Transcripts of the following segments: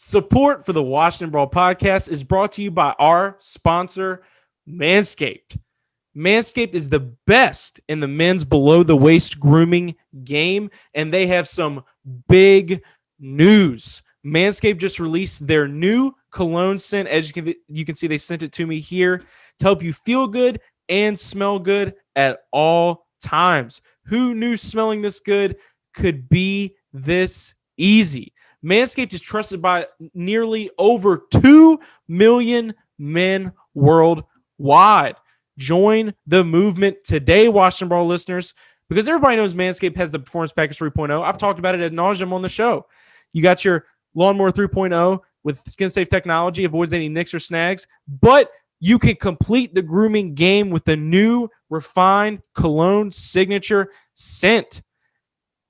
Support for the Washington Brawl Podcast is brought to you by our sponsor, Manscaped. Manscaped is the best in the men's below-the-waist grooming game, and they have some big news. Manscaped just released their new cologne scent. As you can see, they sent it to me here to help you feel good and smell good at all times. Who knew smelling this good could be this easy? Manscaped is trusted by nearly over 2 million men worldwide. Join the movement today, Washington Brawl listeners, because everybody knows Manscaped has the Performance Package 3.0. I've talked about it ad nauseum on the show. You got your Lawnmower 3.0 with skin-safe technology, avoids any nicks or snags, but you can complete the grooming game with the new refined cologne signature scent.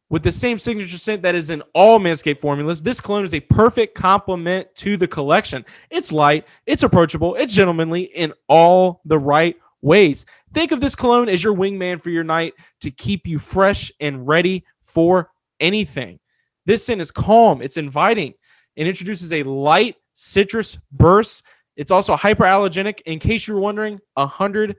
With the same signature scent that is in all Manscaped formulas, this cologne is a perfect complement to the collection. It's light, it's approachable, it's gentlemanly in all the right ways. Think of this cologne as your wingman for your night to keep you fresh and ready for anything. This scent is calm, it's inviting, and introduces a light citrus burst. It's also hyperallergenic. In case you were wondering, 100%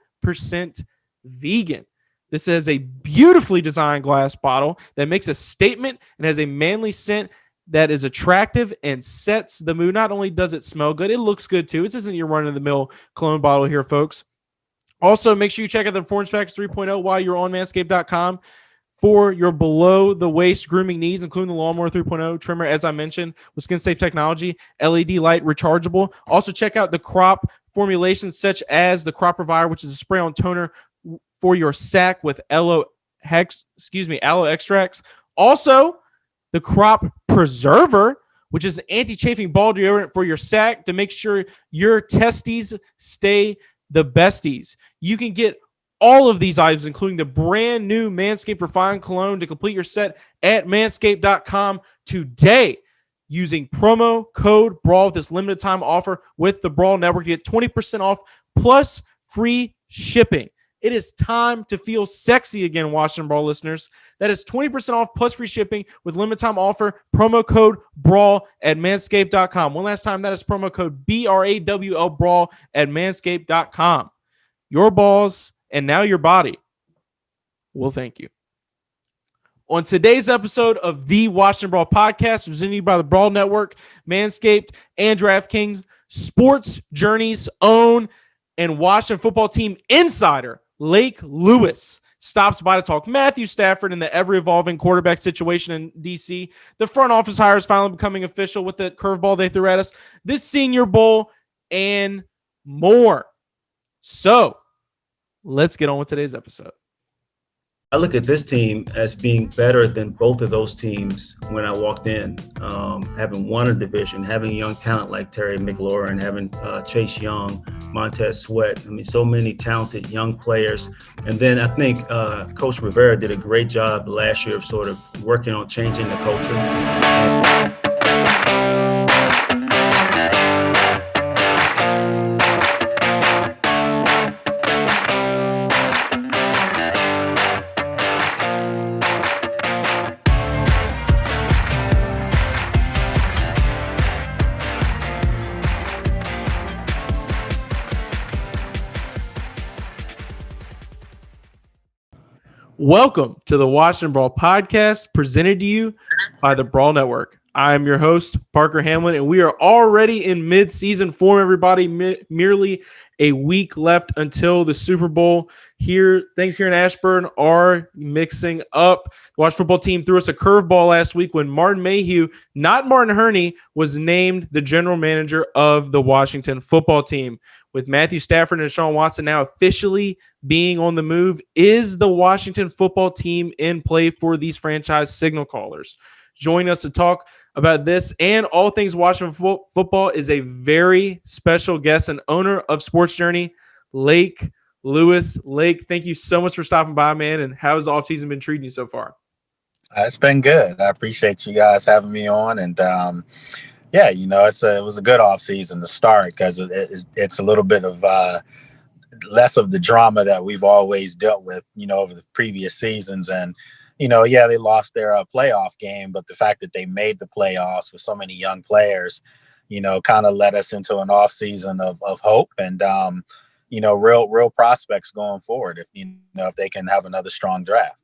vegan. This is a beautifully designed glass bottle that makes a statement and has a manly scent that is attractive and sets the mood. Not only does it smell good, it looks good too. This isn't your run-of-the-mill cologne bottle here, folks. Also, make sure you check out the Performance Package 3.0 while you're on manscaped.com for your below-the-waist grooming needs, including the Lawnmower 3.0 trimmer, as I mentioned, with skin-safe technology, LED light, rechargeable. Also, check out the crop formulations such as the Crop Reviver, which is a spray-on toner for your sack with aloe extracts. Also, the Crop Preserver, which is an anti-chafing ball deodorant for your sack to make sure your testes stay the besties. You can get all of these items, including the brand new Manscaped Refined Cologne, to complete your set at manscaped.com today using promo code BRAWL with this limited time offer with the Brawl Network to get 20% off plus free shipping. It is time to feel sexy again, Washington Brawl listeners. That is 20% off plus free shipping with limited time offer, promo code BRAWL at manscaped.com. One last time, that is promo code BRAWL, BRAWL at manscaped.com. Your balls and now your body will thank you. On today's episode of the Washington Brawl Podcast, presented to you by the Brawl Network, Manscaped, and DraftKings, SportsJourney's own and Washington football team insider, Lake Lewis, stops by to talk Mathew Stafford and the ever-evolving quarterback situation in D.C., the front office hires finally becoming official with the curveball they threw at us, this Senior Bowl, and more. So, let's get on with today's episode. I look at this team as being better than both of those teams when I walked in. Having won a division, having young talent like Terry McLaurin, having Chase Young, Montez Sweat. I mean, so many talented young players. And then I think Coach Rivera did a great job last year of sort of working on changing the culture. Welcome to the Washington Brawl Podcast, presented to you by the Brawl Network. I am your host, Parker Hamlin, and we are already in mid-season form, everybody. Merely a week left until the Super Bowl. Things here in Ashburn are mixing up. The Washington football team threw us a curveball last week when Martin Mayhew, not Martin Herney, was named the general manager of the Washington football team. With Mathew Stafford and Deshaun Watson now officially being on the move, is the Washington football team in play for these franchise signal callers? Join us to talk about this and all things Washington football is a very special guest and owner of SportsJourney, Lake Lewis. Lake, thank you so much for stopping by, man. And how has the offseason been treating you so far? It's been good. I appreciate you guys having me on. And yeah, you know, it was a good offseason to start because it's a little bit of less of the drama that we've always dealt with, you know, over the previous seasons. And, you know, yeah, they lost their playoff game, but the fact that they made the playoffs with so many young players, kind of led us into an off season of hope and, real prospects going forward if they can have another strong draft.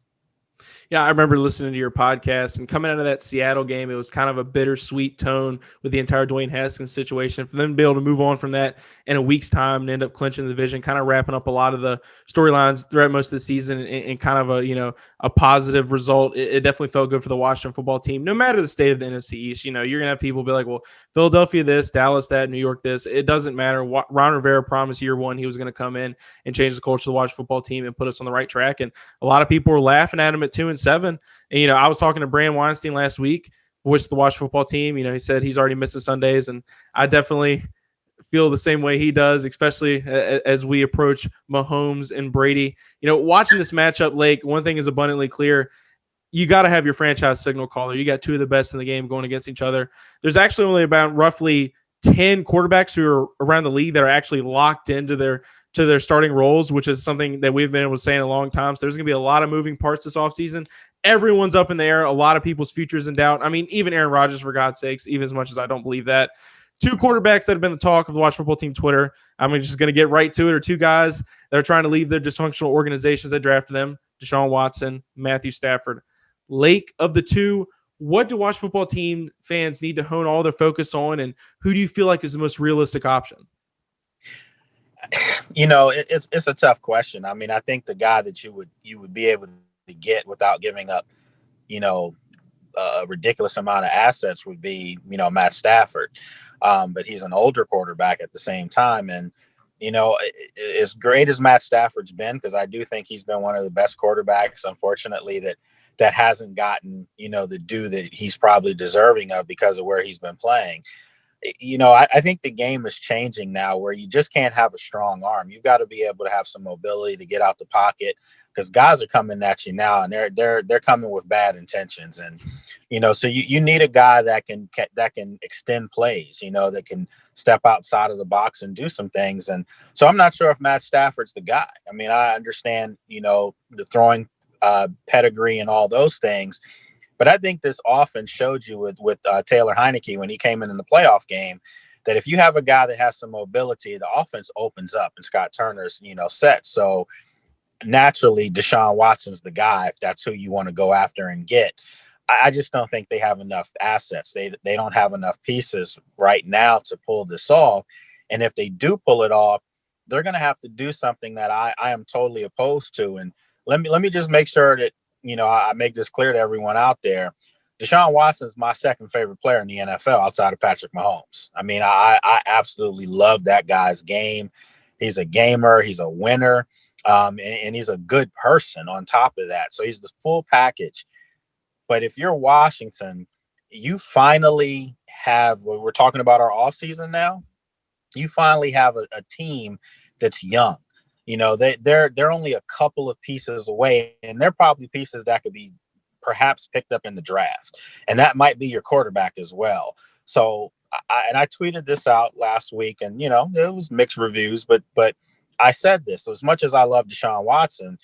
Yeah, I remember listening to your podcast and coming out of that Seattle game, it was kind of a bittersweet tone with the entire Dwayne Haskins situation. For them to be able to move on from that in a week's time and end up clinching the division, kind of wrapping up a lot of the storylines throughout most of the season and kind of a positive result. It definitely felt good for the Washington football team, no matter the state of the NFC East. You're going to have people be like, well, Philadelphia this, Dallas that, New York this. It doesn't matter. Ron Rivera promised year one he was going to come in and change the culture of the Washington football team and put us on the right track. And a lot of people were laughing at him at 2-7. And, I was talking to Brand Weinstein last week, voice of the Washington football team. He said he's already missed the Sundays, and I definitely feel the same way he does, especially as we approach Mahomes and Brady. Watching this matchup, Lake, one thing is abundantly clear. You got to have your franchise signal caller. You got two of the best in the game going against each other. There's actually only about roughly 10 quarterbacks who are around the league that are actually locked into their starting roles, which is something that we've been able to say in a long time. So there's going to be a lot of moving parts this offseason. Everyone's up in the air. A lot of people's futures in doubt. I mean, even Aaron Rodgers, for God's sakes, even as much as I don't believe that. Two quarterbacks that have been the talk of the Washington football team Twitter. I'm just going to get right to it. Are two guys that are trying to leave their dysfunctional organizations that drafted them, Deshaun Watson, Mathew Stafford. Lake, of the two, what do Washington football team fans need to hone all their focus on, and who do you feel like is the most realistic option? It's a tough question. I mean, I think the guy that you would be able to get without giving up, a ridiculous amount of assets would be, Matt Stafford. But he's an older quarterback at the same time. And, as great as Matt Stafford's been, because I do think he's been one of the best quarterbacks, unfortunately, that hasn't gotten, the due that he's probably deserving of because of where he's been playing. I think the game is changing now where you just can't have a strong arm. You've got to be able to have some mobility to get out the pocket because guys are coming at you now and they're coming with bad intentions. And, so you need a guy that can extend plays, that can step outside of the box and do some things. And so I'm not sure if Matt Stafford's the guy. I mean, I understand, the throwing pedigree and all those things. But I think this often showed you with Taylor Heineke when he came in the playoff game that if you have a guy that has some mobility, the offense opens up and Scott Turner's, set. So naturally, Deshaun Watson's the guy if that's who you want to go after and get. I just don't think they have enough assets. They don't have enough pieces right now to pull this off. And if they do pull it off, they're going to have to do something that I am totally opposed to. And let me just make sure that, I make this clear to everyone out there. Deshaun Watson is my second favorite player in the NFL outside of Patrick Mahomes. I mean, I absolutely love that guy's game. He's a gamer. He's a winner. And he's a good person on top of that. So he's the full package. But if you're Washington, you finally have, we're talking about our offseason now, you finally have a team that's young. They're only a couple of pieces away, and they're probably pieces that could be perhaps picked up in the draft. And that might be your quarterback as well. So, I tweeted this out last week, and, it was mixed reviews, but I said this. So as much as I love Deshaun Watson,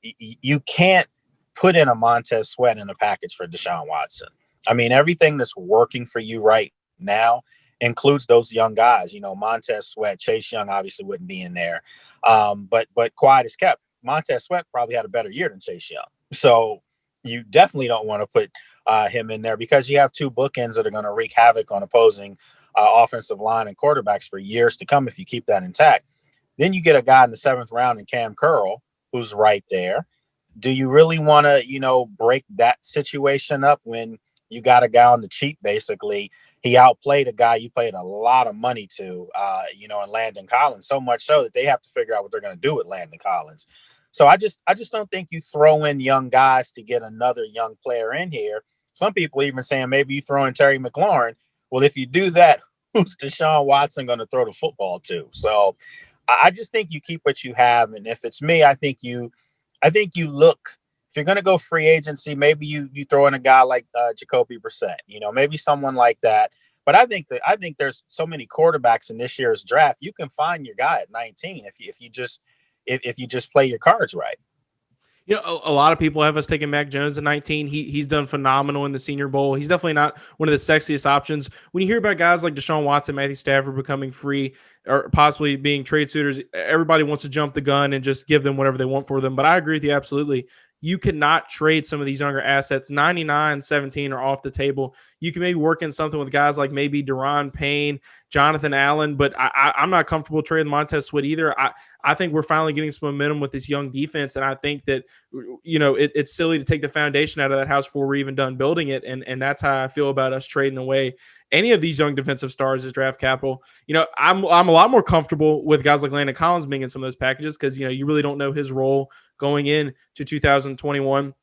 you can't put in a Montez Sweat in a package for Deshaun Watson. I mean, everything that's working for you right now includes those young guys, Montez Sweat, Chase Young obviously wouldn't be in there. But quiet as kept. Montez Sweat probably had a better year than Chase Young. So you definitely don't want to put him in there because you have two bookends that are going to wreak havoc on opposing offensive line and quarterbacks for years to come if you keep that intact. Then you get a guy in the 7th round in Cam Curl who's right there. Do you really want to, break that situation up when you got a guy on the cheap, basically? He outplayed a guy you paid a lot of money to, in Landon Collins, so much so that they have to figure out what they're going to do with Landon Collins. So I just don't think you throw in young guys to get another young player in here. Some people even saying maybe you throw in Terry McLaurin. Well, if you do that, who's Deshaun Watson going to throw the football to? So I just think you keep what you have. And if it's me, I think you look. If you're going to go free agency, maybe you throw in a guy like Jacoby Brissett, maybe someone like that. But I think there's so many quarterbacks in this year's draft. You can find your guy at 19 if you just play your cards right. You know, a lot of people have us taking Mac Jones at 19. He's done phenomenal in the Senior Bowl. He's definitely not one of the sexiest options. When you hear about guys like Deshaun Watson, Mathew Stafford becoming free or possibly being trade suitors, everybody wants to jump the gun and just give them whatever they want for them. But I agree with you absolutely. You cannot trade some of these younger assets. 99, 17 are off the table. You can maybe work in something with guys like maybe Deron Payne, Jonathan Allen, but I'm not comfortable trading Montez Sweat either. I think we're finally getting some momentum with this young defense, and I think that it's silly to take the foundation out of that house before we're even done building it, and that's how I feel about us trading away any of these young defensive stars as draft capital. I'm a lot more comfortable with guys like Landon Collins being in some of those packages because you really don't know his role going in to 2021.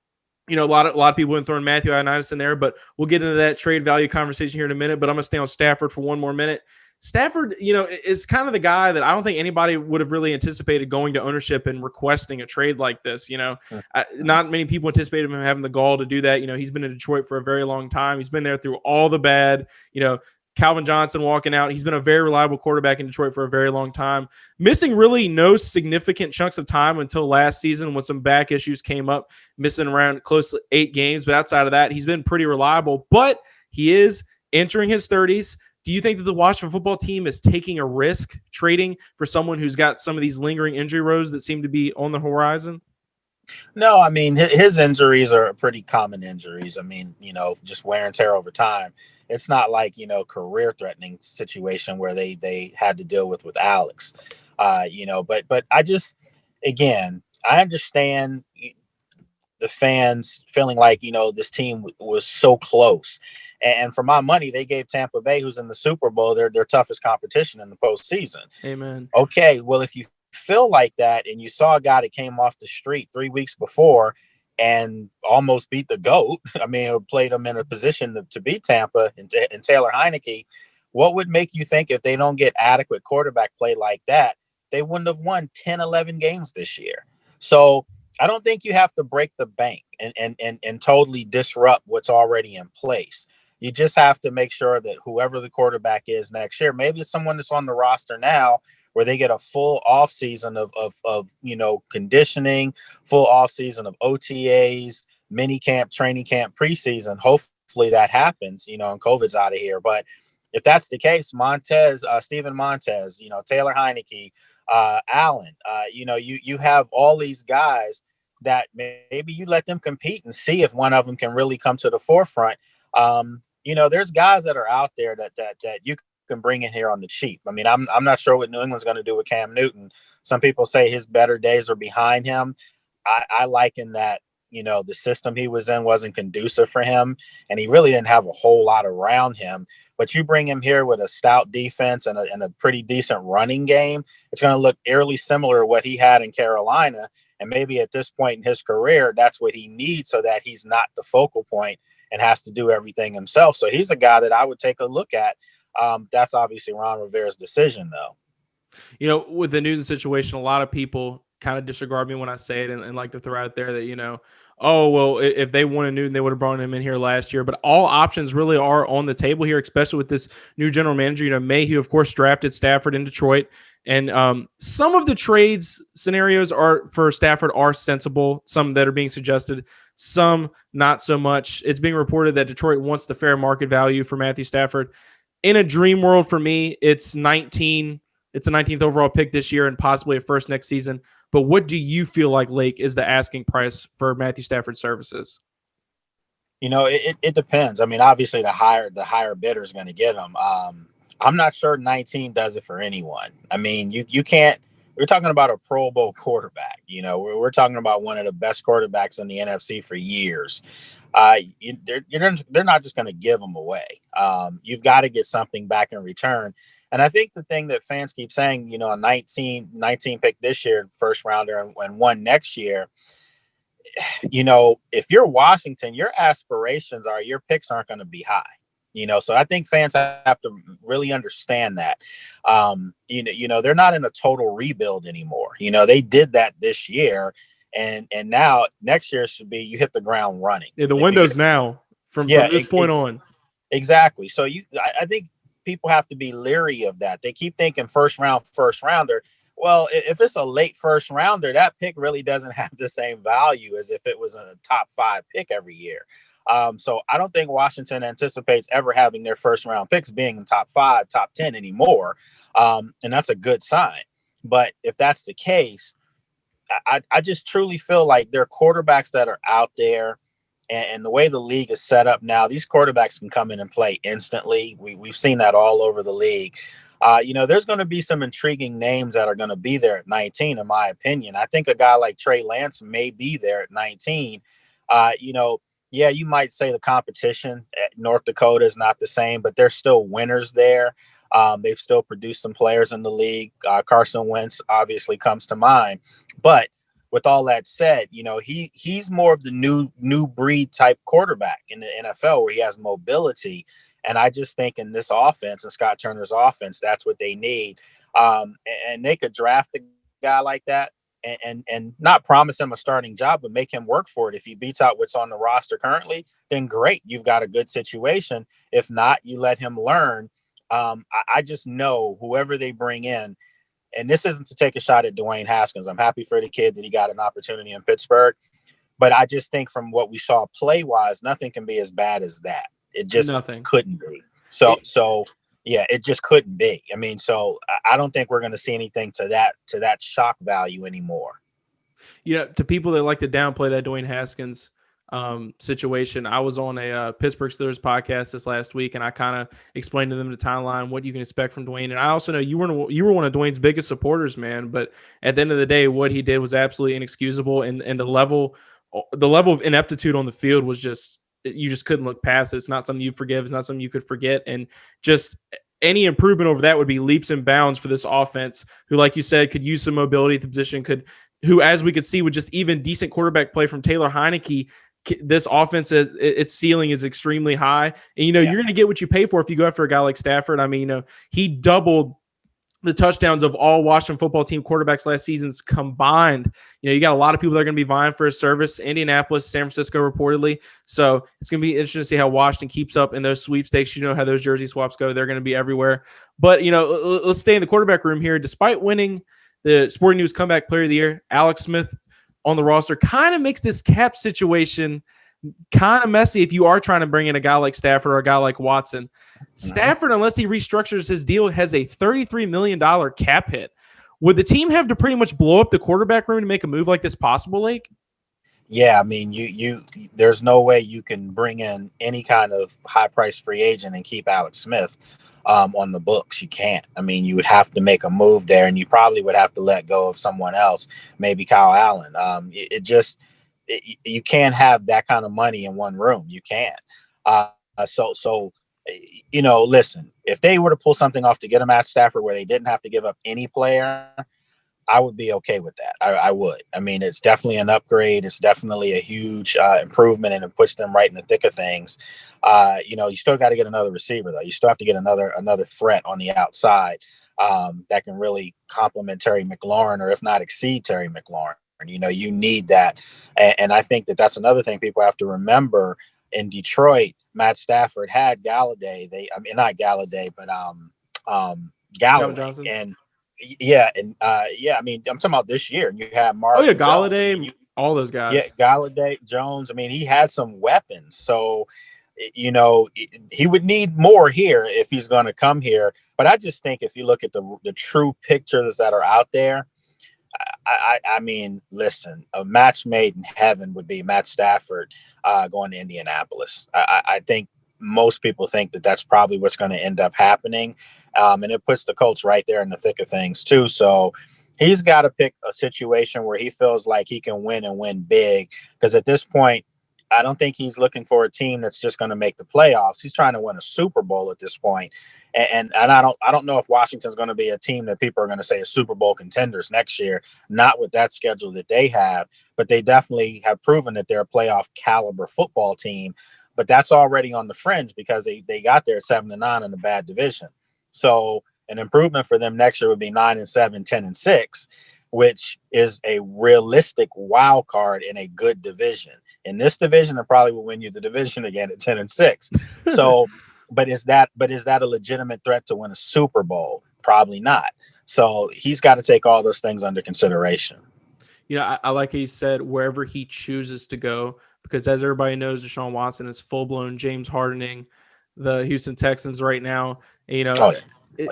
A lot of people have been throwing Matthew Ioannidis in there, but we'll get into that trade value conversation here in a minute. But I'm going to stay on Stafford for one more minute. Stafford, is kind of the guy that I don't think anybody would have really anticipated going to ownership and requesting a trade like this. Not many people anticipated him having the gall to do that. He's been in Detroit for a very long time. He's been there through all the bad, Calvin Johnson walking out. He's been a very reliable quarterback in Detroit for a very long time, missing really no significant chunks of time until last season when some back issues came up, missing around close to 8 games. But outside of that, he's been pretty reliable, but he is entering his 30s. Do you think that the Washington football team is taking a risk trading for someone who's got some of these lingering injury woes that seem to be on the horizon? No, I mean, his injuries are pretty common injuries. I mean, just wear and tear over time. It's not like, career-threatening situation where they had to deal with Alex, but I just, again, I understand the fans feeling like, this team was so close. And for my money, they gave Tampa Bay, who's in the Super Bowl, their toughest competition in the postseason. Amen. Okay, well, if you feel like that and you saw a guy that came off the street 3 weeks before and almost beat the GOAT, I mean, it played him in a position to beat Tampa and Taylor Heineke, what would make you think if they don't get adequate quarterback play like that, they wouldn't have won 10, 11 games this year? So I don't think you have to break the bank and totally disrupt what's already in place. You just have to make sure that whoever the quarterback is next year, maybe it's someone that's on the roster now where they get a full off season of conditioning, full off season of OTAs, mini camp, training camp, preseason. Hopefully that happens, and COVID's out of here. But if that's the case, Steven Montez, Taylor Heineke, Allen, you have all these guys that maybe you let them compete and see if one of them can really come to the forefront. There's guys that are out there that you can bring in here on the cheap. I mean, I'm not sure what New England's going to do with Cam Newton. Some people say his better days are behind him. I liken that, the system he was in wasn't conducive for him, and he really didn't have a whole lot around him. But you bring him here with a stout defense and a pretty decent running game, it's going to look eerily similar to what he had in Carolina. And maybe at this point in his career, that's what he needs so that he's not the focal point and has to do everything himself. So he's a guy that I would take a look at. That's obviously Ron Rivera's decision, though. With the Newton situation, a lot of people kind of disregard me when I say it and like to throw out there that, oh, well, if they wanted Newton, they would have brought him in here last year. But all options really are on the table here, especially with this new general manager. Mayhew, of course, drafted Stafford in Detroit. And some of the trades scenarios for Stafford are sensible, some that are being suggested, some not so much. It's being reported that Detroit wants the fair market value for Mathew Stafford. In a dream world for me, it's 19. It's a 19th overall pick this year and possibly a first next season. But what do you feel like, Lake, is the asking price for Mathew Stafford's services? It depends. I mean, obviously the higher bidder is going to get him. I'm not sure 19 does it for anyone. I mean, you can't. We're talking about a Pro Bowl quarterback. We're talking about one of the best quarterbacks in the NFC for years. They're not just going to give them away. You've got to get something back in return. And I think the thing that fans keep saying, a 19 pick this year, first rounder, and one next year, if you're Washington, your aspirations are your picks aren't going to be high. So I think fans have to really understand that. They're not in a total rebuild anymore. They did that this year. And now next year should be you hit the ground running. Yeah, the window's now from this point on. Exactly. So I think people have to be leery of that. They keep thinking first rounder. Well, if it's a late first rounder, that pick really doesn't have the same value as if it was a top 5 pick every year. So I don't think Washington anticipates ever having their first round picks being in top 5, top 10 anymore. And that's a good sign. But if that's the case, I just truly feel like there are quarterbacks that are out there, and the way the league is set up now, these quarterbacks can come in and play instantly. We've seen that all over the league. There's going to be some intriguing names that are going to be there at 19, in my opinion. I think a guy like Trey Lance may be there at 19. You might say the competition at North Dakota is not the same, but there's still winners there. They've still produced some players in the league. Carson Wentz obviously comes to mind. But with all that said, he's more of the new breed type quarterback in the NFL where he has mobility. And I just think in this offense, and Scott Turner's offense, that's what they need. And they could draft a guy like that and not promise him a starting job, but make him work for it. If he beats out what's on the roster currently, then great. You've got a good situation. If not, you let him learn. I just know whoever they bring in, and this isn't to take a shot at Dwayne Haskins. I'm happy for the kid that he got an opportunity in Pittsburgh. But I just think from what we saw play-wise, nothing can be as bad as that. It just couldn't be. So yeah, it just couldn't be. I mean, so I don't think we're going to see anything to that shock value anymore. To people that like to downplay that Dwayne Haskins situation, I was on a Pittsburgh Steelers podcast this last week, and I kind of explained to them the timeline, what you can expect from Dwayne. And I also know you were one of Dwayne's biggest supporters, man. But at the end of the day, what he did was absolutely inexcusable, and the level of ineptitude on the field was you just couldn't look past it. It's not something you forgive. It's not something you could forget. And just any improvement over that would be leaps and bounds for this offense, who, like you said, could use some mobility at the position, who, as we could see, with just even decent quarterback play from Taylor Heineke, this offense, its ceiling is extremely high. And, you're going to get what you pay for if you go after a guy like Stafford. I mean, he doubled the touchdowns of all Washington football team quarterbacks last season's combined. You got a lot of people that are going to be vying for his service. Indianapolis, San Francisco reportedly. So it's going to be interesting to see how Washington keeps up in those sweepstakes. You know how those jersey swaps go. They're going to be everywhere. But, let's stay in the quarterback room here. Despite winning the Sporting News Comeback Player of the Year, Alex Smith on the roster kind of makes this cap situation kind of messy if you are trying to bring in a guy like Stafford or a guy like Watson. Stafford, unless he restructures his deal, has a $33 million cap hit. Would the team have to pretty much blow up the quarterback room to make a move like this possible, Lake? Yeah, I mean, you there's no way you can bring in any kind of high-priced free agent and keep Alex Smith on the books. You can't. I mean, you would have to make a move there, and you probably would have to let go of someone else, maybe Kyle Allen. You can't have that kind of money in one room. You can't. Listen, if they were to pull something off to get a Matt Stafford where they didn't have to give up any player, I would be okay with that. I would. I mean, it's definitely an upgrade. It's definitely a huge improvement, and it puts them right in the thick of things. You still got to get another receiver, though. You still have to get another threat on the outside that can really complement Terry McLaurin, or if not exceed Terry McLaurin. You need that. And I think that's another thing people have to remember. In Detroit, Matt Stafford had Galladay. Not Galladay, but Galloway. And I mean, I'm talking about this year. You have Marvin Galladay, all those guys. Yeah, Galladay, Jones. I mean, he had some weapons. So, he would need more here if he's going to come here. But I just think if you look at the true pictures that are out there, I mean, listen, a match made in heaven would be Matt Stafford going to Indianapolis. I think most people think that's probably what's going to end up happening. And it puts the Colts right there in the thick of things, too. So he's got to pick a situation where he feels like he can win and win big. Because at this point, I don't think he's looking for a team that's just going to make the playoffs. He's trying to win a Super Bowl at this point. And I don't know if Washington's going to be a team that people are going to say is Super Bowl contenders next year, not with that schedule that they have, but they definitely have proven that they're a playoff caliber football team. But that's already on the fringe because they got there 7-9 in a bad division. So an improvement for them next year would be 9-7, 10-6, which is a realistic wild card in a good division. In this division, it probably will win you the division again at 10-6. So. But is that a legitimate threat to win a Super Bowl? Probably not. So he's got to take all those things under consideration. I like how you said wherever he chooses to go, because as everybody knows, Deshaun Watson is full-blown James Hardening the Houston Texans right now. Oh, yeah.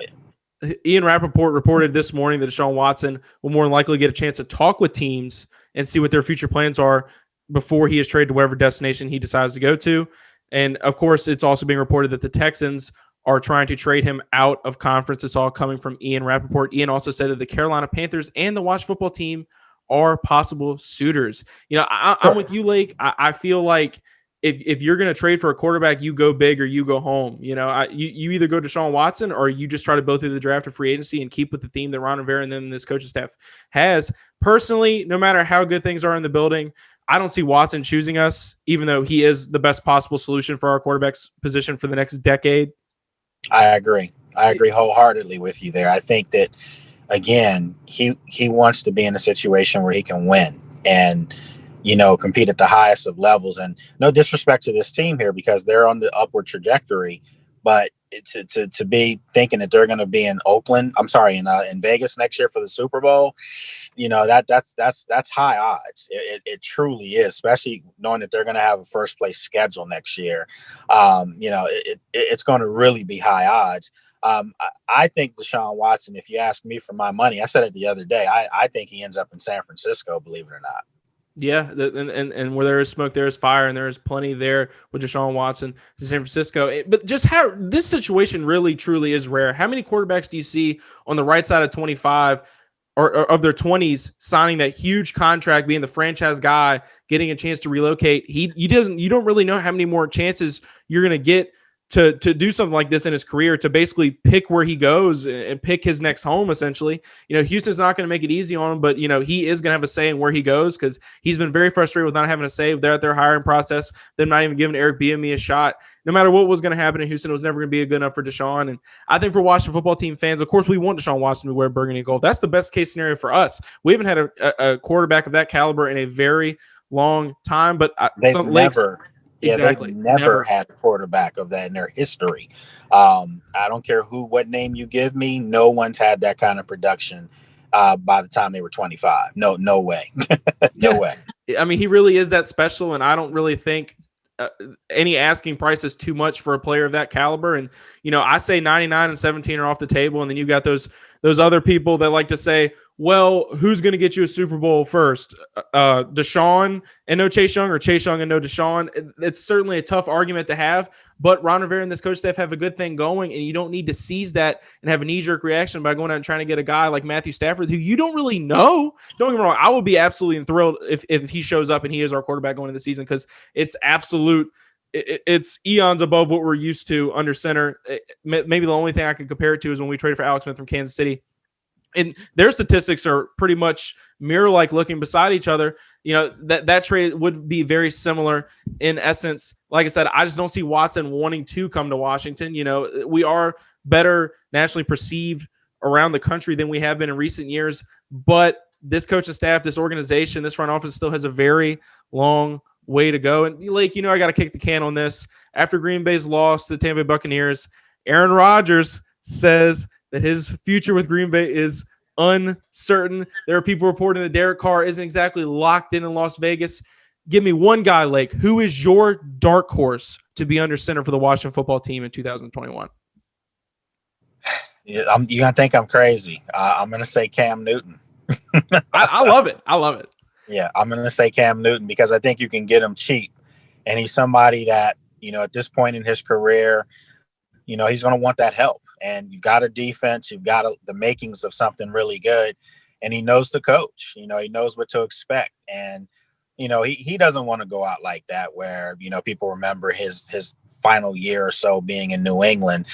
Ian Rappaport reported this morning that Deshaun Watson will more than likely get a chance to talk with teams and see what their future plans are before he is traded to wherever destination he decides to go to. And, of course, it's also being reported that the Texans are trying to trade him out of conference. It's all coming from Ian Rappaport. Ian also said that the Carolina Panthers and the Washington football team are possible suitors. I'm with you, Lake. I feel like if you're going to trade for a quarterback, you go big or you go home. You either go Deshaun Watson or you just try to blow through the draft or free agency and keep with the theme that Ron Rivera and then this coaching staff has. Personally, no matter how good things are in the building, I don't see Watson choosing us, even though he is the best possible solution for our quarterback's position for the next decade. I agree wholeheartedly with you there. I think that, again, he wants to be in a situation where he can win and, compete at the highest of levels. And no disrespect to this team here, because they're on the upward trajectory, but to be thinking that they're going to be in in Vegas next year for the Super Bowl, that's high odds. It truly is, especially knowing that they're going to have a first place schedule next year. It's going to really be high odds. I think Deshaun Watson, if you ask me for my money, I said it the other day, I think he ends up in San Francisco, believe it or not. Yeah, and where there is smoke, there is fire, and there is plenty there with Deshaun Watson to San Francisco. But just how this situation really, truly is rare. How many quarterbacks do you see on the right side of 25 or of their 20s signing that huge contract, being the franchise guy, getting a chance to relocate? You don't really know how many more chances you're going to get to do something like this in his career, to basically pick where he goes and pick his next home, essentially. Houston's not going to make it easy on him, but, he is going to have a say in where he goes, because he's been very frustrated with not having a say there at their hiring process, them not even giving Eric Bieniemy a shot. No matter what was going to happen in Houston, it was never going to be good enough for Deshaun. And I think for Washington football team fans, of course, we want Deshaun Watson to wear burgundy and gold. That's the best case scenario for us. We haven't had a quarterback of that caliber in a very long time, but They've never had a quarterback of that in their history. I don't care what name you give me. No one's had that kind of production by the time they were 25. No way. No way. I mean, he really is that special, and I don't really think any asking price is too much for a player of that caliber. And, I say 99 and 17 are off the table, and then you've got those other people that like to say, well, who's going to get you a Super Bowl first? Deshaun and no Chase Young, or Chase Young and no Deshaun? It's certainly a tough argument to have, but Ron Rivera and this coach staff have a good thing going, and you don't need to seize that and have a knee-jerk reaction by going out and trying to get a guy like Mathew Stafford, who you don't really know. Don't get me wrong, I will be absolutely thrilled if he shows up and he is our quarterback going into the season, because it's it's eons above what we're used to under center. Maybe the only thing I can compare it to is when we traded for Alex Smith from Kansas City. And their statistics are pretty much mirror-like looking beside each other. That trade would be very similar in essence. Like I said, I just don't see Watson wanting to come to Washington. We are better nationally perceived around the country than we have been in recent years. But this coaching staff, this organization, this front office still has a very long way to go. And Lake, I got to kick the can on this. After Green Bay's loss to the Tampa Bay Buccaneers, Aaron Rodgers says that his future with Green Bay is uncertain. There are people reporting that Derek Carr isn't exactly locked in Las Vegas. Give me one guy, Lake. Who is your dark horse to be under center for the Washington football team in 2021? You're going to think I'm crazy. I'm going to say Cam Newton. I love it. I love it. Yeah, I'm going to say Cam Newton, because I think you can get him cheap. And he's somebody that, at this point in his career, he's going to want that help. And you've got a defense, you've got the makings of something really good, and he knows the coach. He knows what to expect, and he doesn't want to go out like that where people remember his final year or so being in New England.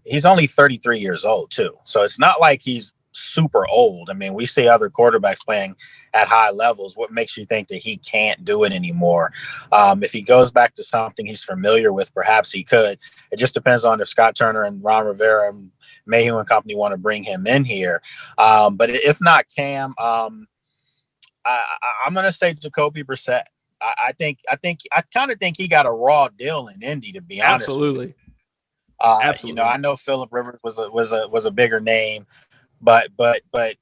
He's only 33 years old too, so it's not like he's super old. I mean, we see other quarterbacks playing at high levels. What makes you think that he can't do it anymore? If he goes back to something he's familiar with, perhaps he could. It just depends on if Scott Turner and Ron Rivera and Mayhew and company want to bring him in here. But if not Cam, I'm going to say Jacoby Brissett. I kind of think he got a raw deal in Indy, to be honest. Absolutely. Absolutely. I know Phillip Rivers was a bigger name, but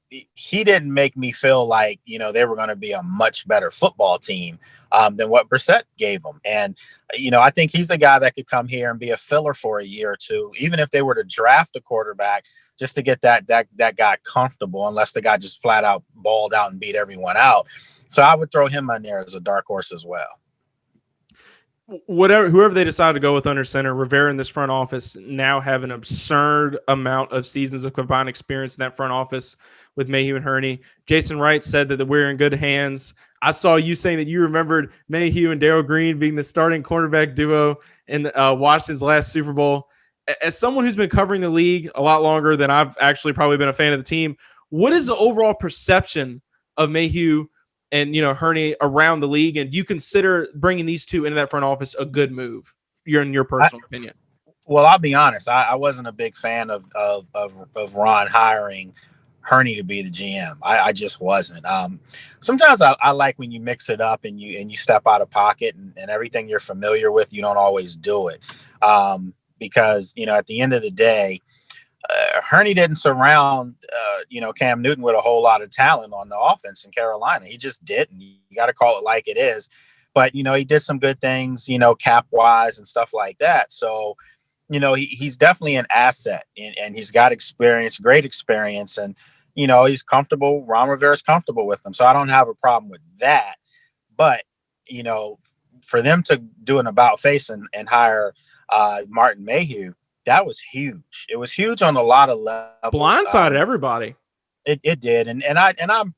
he didn't make me feel like, they were going to be a much better football team than what Brissett gave them. And, I think he's a guy that could come here and be a filler for a year or two, even if they were to draft a quarterback, just to get that guy comfortable, unless the guy just flat out balled out and beat everyone out. So I would throw him in there as a dark horse as well. Whoever they decide to go with under center, Rivera in this front office now have an absurd amount of seasons of combined experience in that front office with Mayhew and Hurney. Jason Wright said that we're in good hands. I saw you saying that you remembered Mayhew and Darryl Green being the starting cornerback duo in Washington's last Super Bowl. As someone who's been covering the league a lot longer than I've actually probably been a fan of the team, what is the overall perception of Mayhew and Hurney around the league, and do you consider bringing these two into that front office a good move? In your personal opinion. Well, I'll be honest. I wasn't a big fan of Ron hiring Hurney to be the GM. I just wasn't. Sometimes I like when you mix it up and you step out of pocket and everything you're familiar with, you don't always do it, because at the end of the day, Hurney didn't surround, Cam Newton with a whole lot of talent on the offense in Carolina. He just didn't. You got to call it like it is. But, he did some good things, cap-wise and stuff like that. So, he's definitely an asset, and he's got experience, great experience. And, he's comfortable. Ron Rivera's comfortable with him. So I don't have a problem with that. But, for them to do an about-face and hire Martin Mayhew, that was huge. It was huge on a lot of levels. Blindsided everybody. It did. And I'm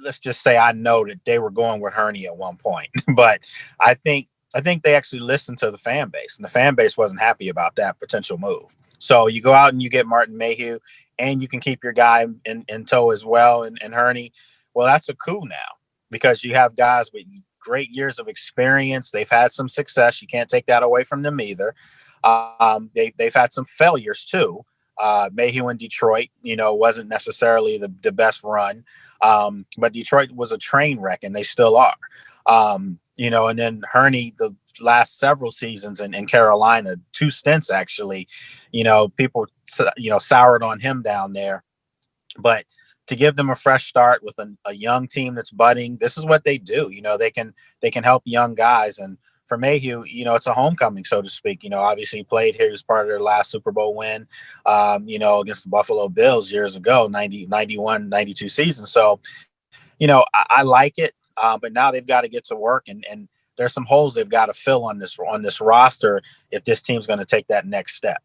let's just say I know that they were going with Hurney at one point. But I think they actually listened to the fan base, and the fan base wasn't happy about that potential move. So you go out and you get Martin Mayhew, and you can keep your guy in tow as well, and Hurney. Well, that's a coup now, because you have guys with great years of experience. They've had some success. You can't take that away from them either. They've had some failures too. Mayhew in Detroit, wasn't necessarily the best run, but Detroit was a train wreck, and they still are. And then Hurney, the last several seasons in Carolina, 2 stints actually, people soured on him down there. But to give them a fresh start with a young team that's budding, this is what they do. They can help young guys. And for Mayhew, it's a homecoming, so to speak. Obviously he played here. He was part of their last Super Bowl win, against the Buffalo Bills years ago, 91, 92 season. So, I like it, but now they've got to get to work, and there's some holes they've got to fill on this roster if this team's going to take that next step.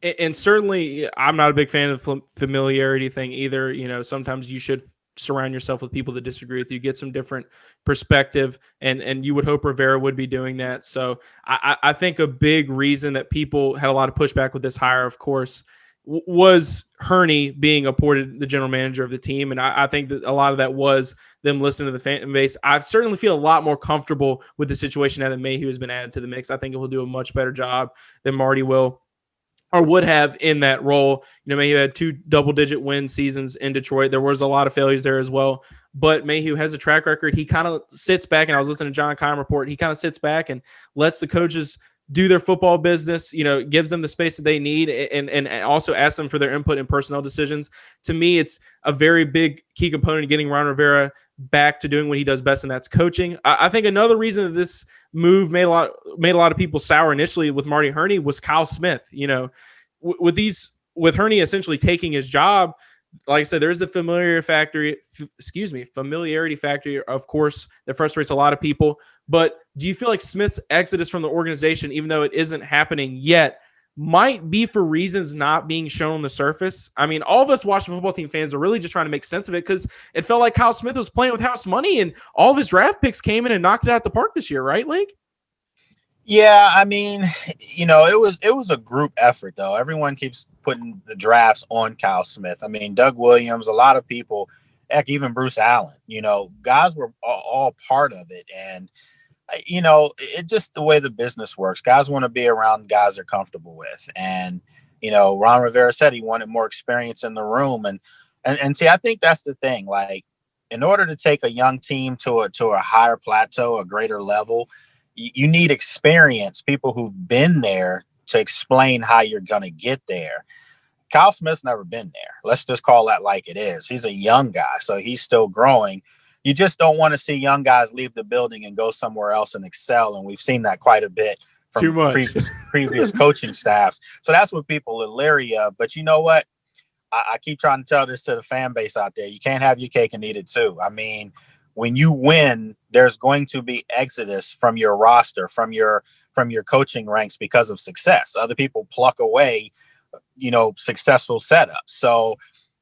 And certainly, I'm not a big fan of the familiarity thing either. Sometimes you should surround yourself with people that disagree with you, get some different perspective, and you would hope Rivera would be doing that. So I think a big reason that people had a lot of pushback with this hire, of course, was Hurney being appointed the general manager of the team. And I think that a lot of that was them listening to the fan base. I certainly feel a lot more comfortable with the situation now that Mayhew has been added to the mix. I think he'll do a much better job than Marty will, or would have, in that role. Mayhew had 2 double-digit win seasons in Detroit. There was a lot of failures there as well. But Mayhew has a track record. He kind of sits back, and I was listening to John Keim report. He kind of sits back and lets the coaches do their football business, gives them the space that they need, and also asks them for their input in personnel decisions. To me, it's a very big key component of getting Ron Rivera back to doing what he does best, and that's coaching. I think another reason that this move made a lot of people sour initially with Marty Hurney was Kyle Smith. With Hurney essentially taking his job, like I said, there is a familiarity factor, of course, that frustrates a lot of people. But do you feel like Smith's exodus from the organization, even though it isn't happening yet, might be for reasons not being shown on the surface? I mean, all of us Washington football team fans are really just trying to make sense of it, because it felt like Kyle Smith was playing with house money, and all of his draft picks came in and knocked it out the park this year, right, Lake? Yeah, I mean, it was a group effort, though. Everyone keeps putting the drafts on Kyle Smith. I mean, Doug Williams, a lot of people, heck, even Bruce Allen, guys were all part of it. And, it's just the way the business works. Guys want to be around guys they're comfortable with. And, Ron Rivera said he wanted more experience in the room. And see, I think that's the thing. Like, in order to take a young team to a higher plateau, a greater level, you need experience, people who've been there to explain how you're going to get there. Kyle Smith's never been there. Let's just call that like it is. He's a young guy, so he's still growing. You just don't want to see young guys leave the building and go somewhere else and excel. And we've seen that quite a bit from previous coaching staffs. So that's what people are leery of. But you know what? I keep trying to tell this to the fan base out there. You can't have your cake and eat it too. I mean, when you win, there's going to be exodus from your roster, from your coaching ranks because of success. Other people pluck away, successful setups. So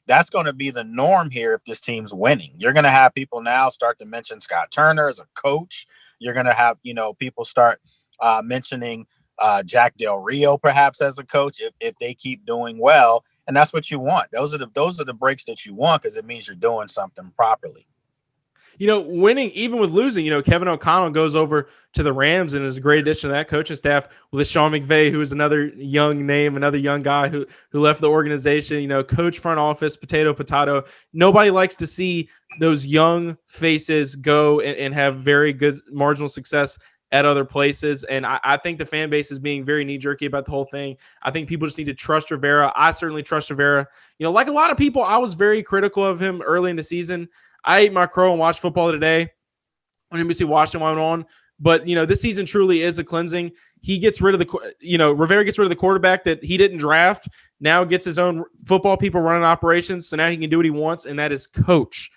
that's going to be the norm here if this team's winning. You're going to have people now start to mention Scott Turner as a coach. You're going to have, people start mentioning Jack Del Rio perhaps as a coach if they keep doing well. And that's what you want. Those are the breaks that you want because it means you're doing something properly. Winning, even with losing, Kevin O'Connell goes over to the Rams and is a great addition to that coaching staff with Sean McVay, who is another young name, another young guy who left the organization, coach front office, potato. Nobody likes to see those young faces go and have very good marginal success at other places. And I think the fan base is being very knee-jerky about the whole thing. I think people just need to trust Rivera. I certainly trust Rivera. Like a lot of people, I was very critical of him early in the season. I ate my crow and watched football today when NBC Washington went on. But, this season truly is a cleansing. He gets rid of Rivera gets rid of the quarterback that he didn't draft, now gets his own football people running operations. So now he can do what he wants, and that is coach.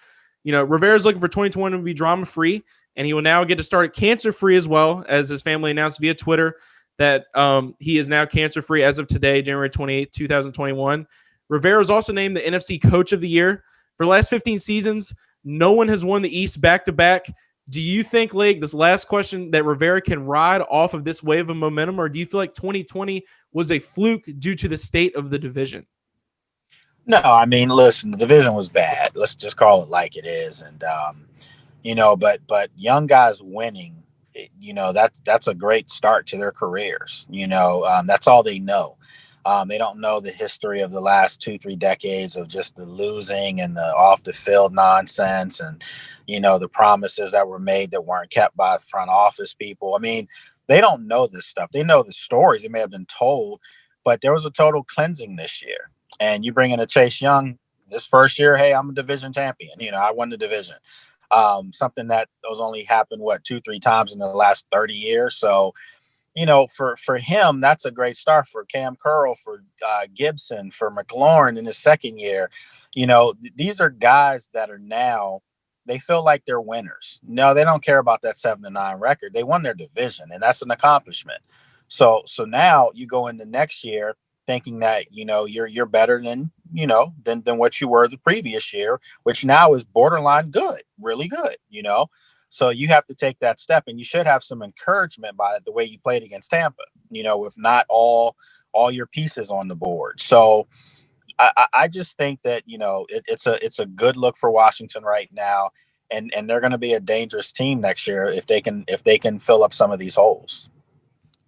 Rivera's looking for 2020 to be drama-free, and he will now get to start cancer-free as well, as his family announced via Twitter that he is now cancer-free as of today, January 28th, 2021. Rivera is also named the NFC Coach of the Year. For the last 15 seasons, no one has won the East back-to-back. Do you think, Lake, this last question, that Rivera can ride off of this wave of momentum, or do you feel like 2020 was a fluke due to the state of the division? No, I mean, listen, the division was bad. Let's just call it like it is. And, but young guys winning, that's a great start to their careers. That's all they know. They don't know the history of the last 2-3 decades of just the losing and the off the field nonsense and, the promises that were made that weren't kept by front office people. I mean, they don't know this stuff. They know the stories. They may have been told, but there was a total cleansing this year. And you bring in a Chase Young this first year. Hey, I'm a division champion. I won the division. Something that was only happened, 2-3 times in the last 30 years. So, for him, that's a great start. For Cam Curl, for Gibson, for McLaurin in his second year. These are guys that are now, they feel like they're winners. No, they don't care about that 7-9 record. They won their division, and that's an accomplishment. So now you go into next year thinking that, you're better than what you were the previous year, which now is borderline good, really good, So you have to take that step, and you should have some encouragement by the way you played against Tampa, with not all your pieces on the board. So I just think that, it's a good look for Washington right now, and they're going to be a dangerous team next year if they can fill up some of these holes.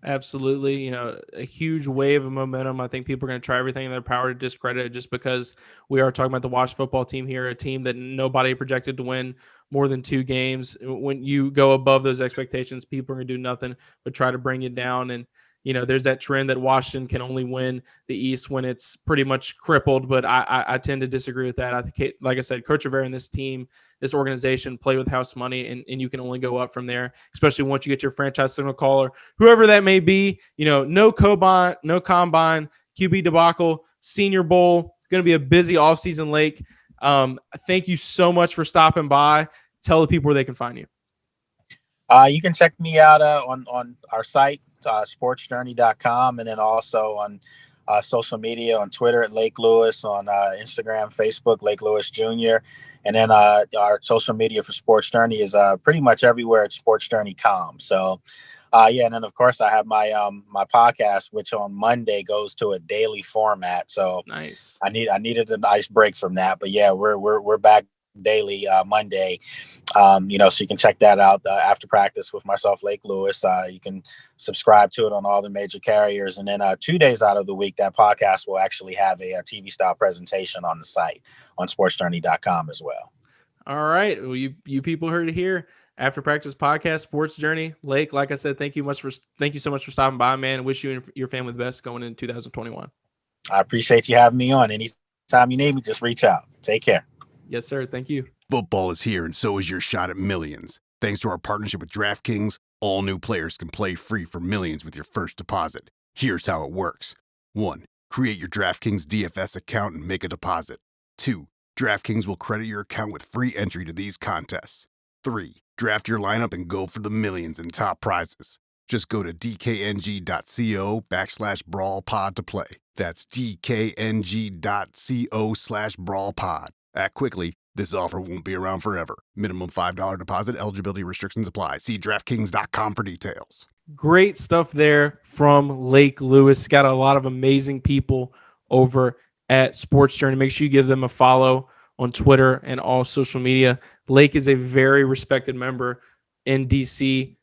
Absolutely. A huge wave of momentum. I think people are going to try everything in their power to discredit it just because we are talking about the Wash football team here, a team that nobody projected to win more than 2 games. When you go above those expectations, people are going to do nothing but try to bring you down. And, there's that trend that Washington can only win the East when it's pretty much crippled. But I tend to disagree with that. I think, like I said, Coach Rivera and this team, this organization, play with house money, and you can only go up from there, especially once you get your franchise signal caller, whoever that may be. No combine, QB debacle, Senior Bowl. It's going to be a busy offseason, Lake. Thank you so much for stopping by. Tell the people where they can find you. You can check me out on our site, SportsJourney.com, and then also on social media, on Twitter at Lake Lewis, on Instagram, Facebook, Lake Lewis Jr., and then our social media for Sports Journey is pretty much everywhere at SportsJourney.com. So, and then of course I have my my podcast, which on Monday goes to a daily format. So nice. I needed a nice break from that, but yeah, we're back daily Monday. So you can check that out after practice with myself, Lake Lewis. You can subscribe to it on all the major carriers, and then 2 days out of the week, that podcast will actually have a TV style presentation on the site on sportsjourney.com as well. All right, well, you people heard it here. After Practice Podcast, Sports Journey. Lake, like I said, thank you so much for stopping by, man. Wish you and your family the best going into 2021. I appreciate you having me on. Anytime you need me, just reach out. Take care. Yes, sir. Thank you. Football is here, and so is your shot at millions. Thanks to our partnership with DraftKings, all new players can play free for millions with your first deposit. Here's how it works. 1. Create your DraftKings DFS account and make a deposit. 2. DraftKings will credit your account with free entry to these contests. 3. Draft your lineup and go for the millions in top prizes. Just go to dkng.co/brawlpod to play. That's dkng.co/brawlpod. Act quickly. This offer won't be around forever. Minimum $5 deposit. Eligibility restrictions apply. See DraftKings.com for details. Great stuff there from Lake Lewis. Got a lot of amazing people over at SportsJourney. Make sure you give them a follow on Twitter and all social media. Lake is a very respected member in DC,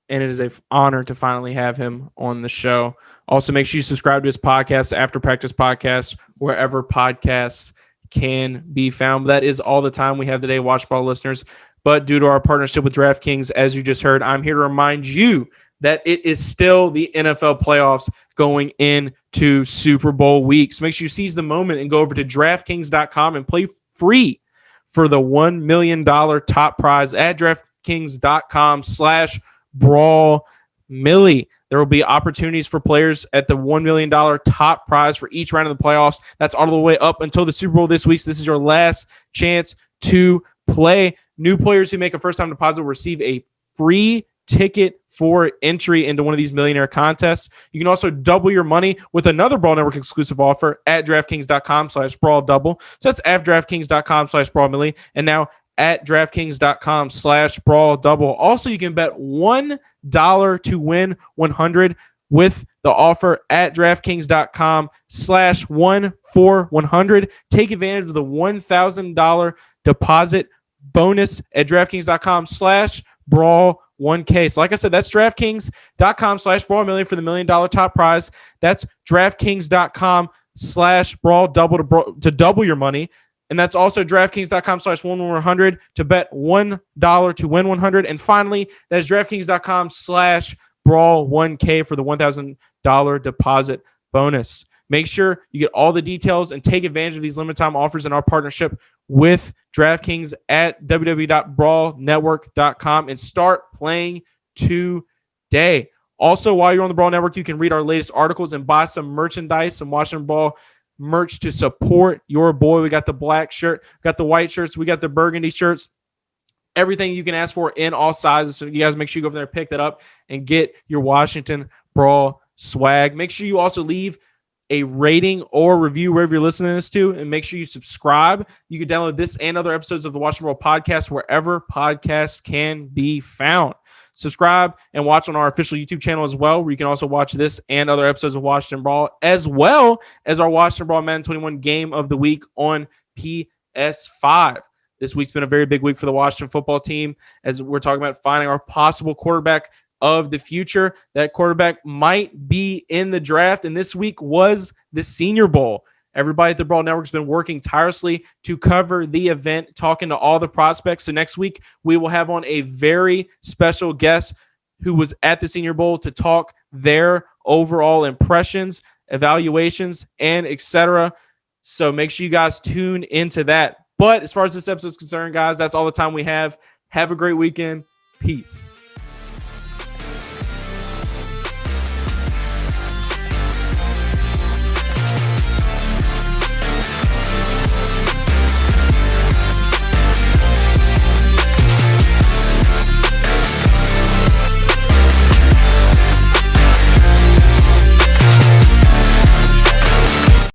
and it is an honor to finally have him on the show. Also, make sure you subscribe to his podcast, After Practice Podcast, wherever podcasts can be found. That is all the time we have today, Watch Ball listeners. But due to our partnership with DraftKings, as you just heard, I'm here to remind you that it is still the NFL playoffs going into Super Bowl week. So make sure you seize the moment and go over to DraftKings.com and play free for the $1 million top prize at DraftKings.com/Brawl Millie. There will be opportunities for players at the $1 million top prize for each round of the playoffs. That's all the way up until the Super Bowl this week. So this is your last chance to play. New players who make a first-time deposit will receive a free ticket for entry into one of these millionaire contests. You can also double your money with another Brawl Network exclusive offer at DraftKings.com/Brawl Double. So that's at DraftKings.com/Brawl Millie. And now at DraftKings.com/Brawl Double. Also, you can bet $1 to win 100 with the offer at DraftKings.com/14100. Take advantage of the $1,000 deposit bonus at DraftKings.com/Brawl 1K. So like I said, that's DraftKings.com/Brawl Millie for the $1 million top prize. That's DraftKings.com/Brawl Double to double your money. And that's also DraftKings.com/14100 to bet $1 to win 100. And finally, that is DraftKings.com/Brawl 1K for the $1,000 deposit bonus. Make sure you get all the details and take advantage of these limited time offers in our partnership with DraftKings at www.brawlnetwork.com and start playing today. Also, while you're on the Brawl Network, you can read our latest articles and buy some merchandise, some Washington Brawl merch to support your boy. We got the black shirt, got the white shirts, we got the burgundy shirts, everything you can ask for in all sizes. So you guys make sure you go over there, pick that up, and get your Washington Brawl swag. Make sure you also leave a rating or review wherever you're listening to this to, and make sure you subscribe. You can download this and other episodes of the Washington Brawl Podcast wherever podcasts can be found. Subscribe and watch on our official YouTube channel as well, where you can also watch this and other episodes of Washington Brawl, as well as our Washington Brawl Madden 21 Game of the Week on PS5. This week's been a very big week for the Washington football team, as we're talking about finding our possible quarterback of the future. That quarterback might be in the draft, and this week was the Senior Bowl. Everybody at the Brawl Network has been working tirelessly to cover the event, talking to all the prospects. So next week, we will have on a very special guest who was at the Senior Bowl to talk their overall impressions, evaluations, and etc. So make sure you guys tune into that. But as far as this episode is concerned, guys, that's all the time we have. Have a great weekend. Peace.